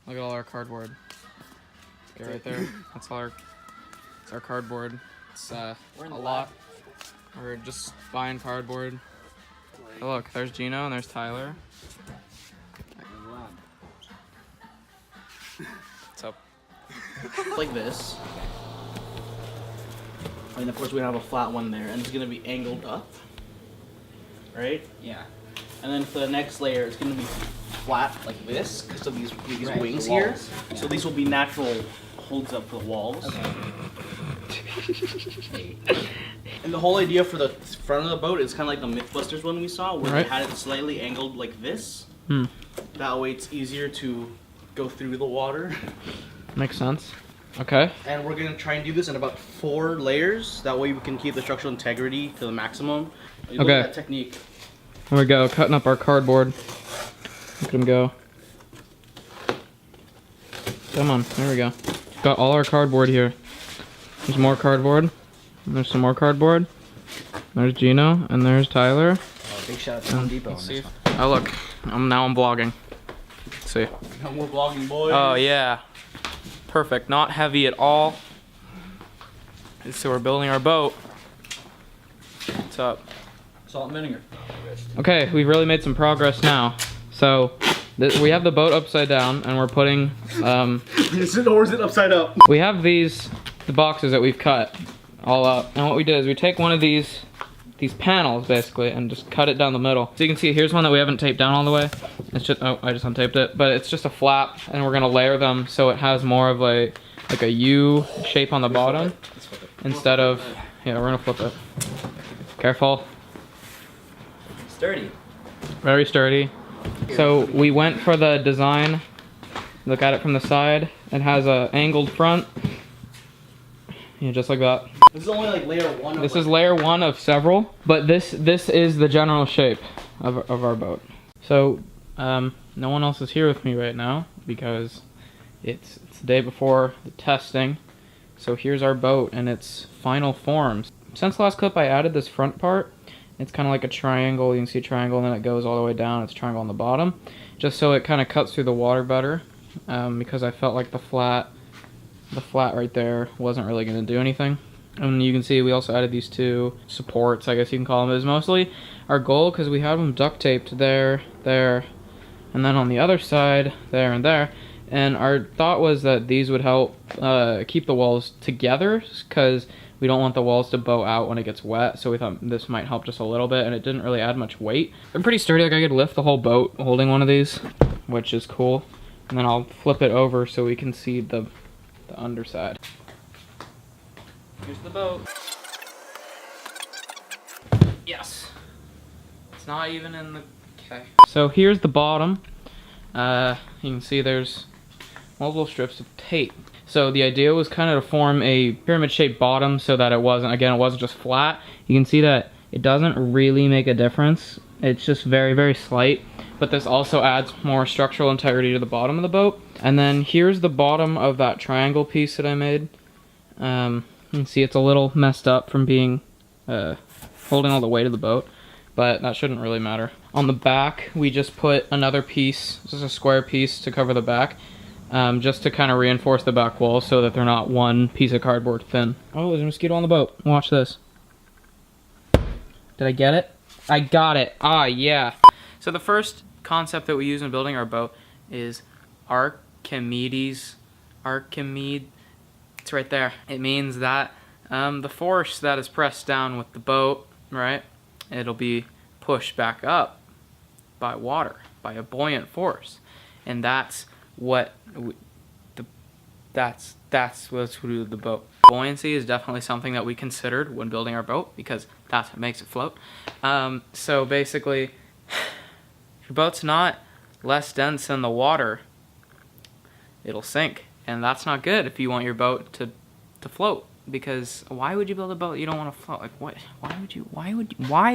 Look at all our cardboard. Okay, right there. That's all our cardboard. It's a lot. We're just buying cardboard. Oh, look, there's Gino and there's Tyler. What's up? Like this. And of course we have a flat one there, and it's gonna be angled up. Right? Yeah. And then for the next layer, it's gonna be flat like this, because of these Right, wings the here. walls. Yeah. So these will be natural holds up for the walls. Okay. And the whole idea for the front of the boat is kind of like the Mythbusters one we saw, where Right. they had it slightly angled like this. Hmm. That way it's easier to go through the water. Makes sense. Okay. And we're gonna try and do this in about 4 layers. That way we can keep the structural integrity to the maximum. You look Okay. at that technique. Here we go, cutting up our cardboard. Look at him go. Come on, there we go. Got all our cardboard here. There's more cardboard. And there's some more cardboard. There's Gino, and there's Tyler. Oh, big shout out to Home Depot on this one. Oh look, now I'm vlogging. Let's see. No more vlogging, boys. Oh yeah. Perfect, not heavy at all. So we're building our boat. What's up? Salt and vinegar. Okay, we've really made some progress now. So we have the boat upside down, and we're putting. Is it or is it upside up? We have the boxes that we've cut all up, and what we did is we take one of these panels basically and just cut it down the middle. So you can see here's one that we haven't taped down all the way. It's just I just untaped it, but it's just a flap, and we're gonna layer them so it has more of like a U shape on the bottom instead of we're gonna flip it. Careful. Sturdy. Very sturdy. So we went for the design. Look at it from the side. It has a angled front. Yeah, just like that. This is only like layer 1. This is layer 1 of several, but this is the general shape of our boat. So no one else is here with me right now because it's the day before the testing. So here's our boat in its final forms. Since the last clip, I added this front part. It's kind of like a triangle. You can see a triangle, and then it goes all the way down. It's a triangle on the bottom, just so it kind of cuts through the water better. Because I felt like the flat right there wasn't really going to do anything. And you can see we also added these 2 supports, I guess you can call them. It was mostly our goal because we had them duct taped there, and then on the other side, there and there. And our thought was that these would help keep the walls together because we don't want the walls to bow out when it gets wet. So we thought this might help just a little bit, and it didn't really add much weight. I'm pretty sturdy, like I could lift the whole boat holding one of these, which is cool. And then I'll flip it over so we can see the underside. Here's the boat. Yes. It's not even in the... Okay. So here's the bottom. You can see there's multiple strips of tape. So the idea was kind of to form a pyramid-shaped bottom so that it wasn't just flat. You can see that it doesn't really make a difference. It's just very, very slight. But this also adds more structural integrity to the bottom of the boat. And then here's the bottom of that triangle piece that I made. You can see it's a little messed up from being holding all the weight of the boat, but that shouldn't really matter. On the back, we just put another piece, just a square piece to cover the back, just to kind of reinforce the back wall so that they're not one piece of cardboard thin. Oh, there's a mosquito on the boat. Watch this. Did I get it? I got it. Ah, yeah. So the first concept that we use in building our boat is Archimedes. Archimede. It's right there. It means that the force that is pressed down with the boat, right, it'll be pushed back up by water, by a buoyant force. And that's what that's what's the boat. Buoyancy is definitely something that we considered when building our boat because that's what makes it float. So basically, if your boat's not less dense than the water, it'll sink. And that's not good if you want your boat to float. Because why would you build a boat you don't want to float? Like what? Why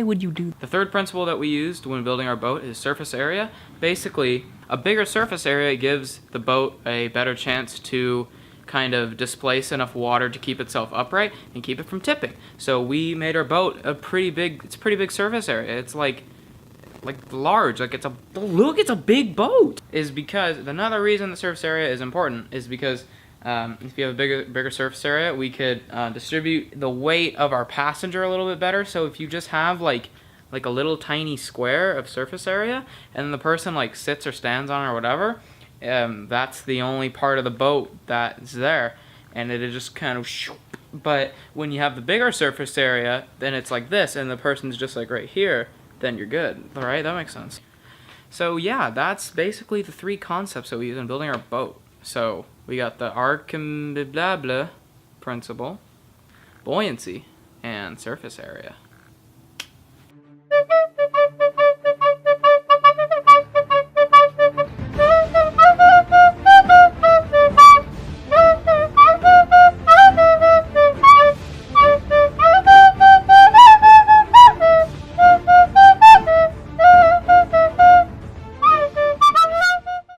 would you do? The third principle that we used when building our boat is surface area. Basically, a bigger surface area gives the boat a better chance to kind of displace enough water to keep itself upright and keep it from tipping. So we made our boat a pretty big surface area. It's like like large, like it's a big boat, is because another reason the surface area is important is because if you have a bigger surface area, we could distribute the weight of our passenger a little bit better. So if you just have like a little tiny square of surface area, and the person like sits or stands on it or whatever, that's the only part of the boat that's there, and it just kind of. But when you have the bigger surface area, then it's like this, and the person's just like right here. Then you're good, all right? That makes sense. So yeah, that's basically the 3 concepts that we use in building our boat. So we got the Archimedes principle, buoyancy, and surface area.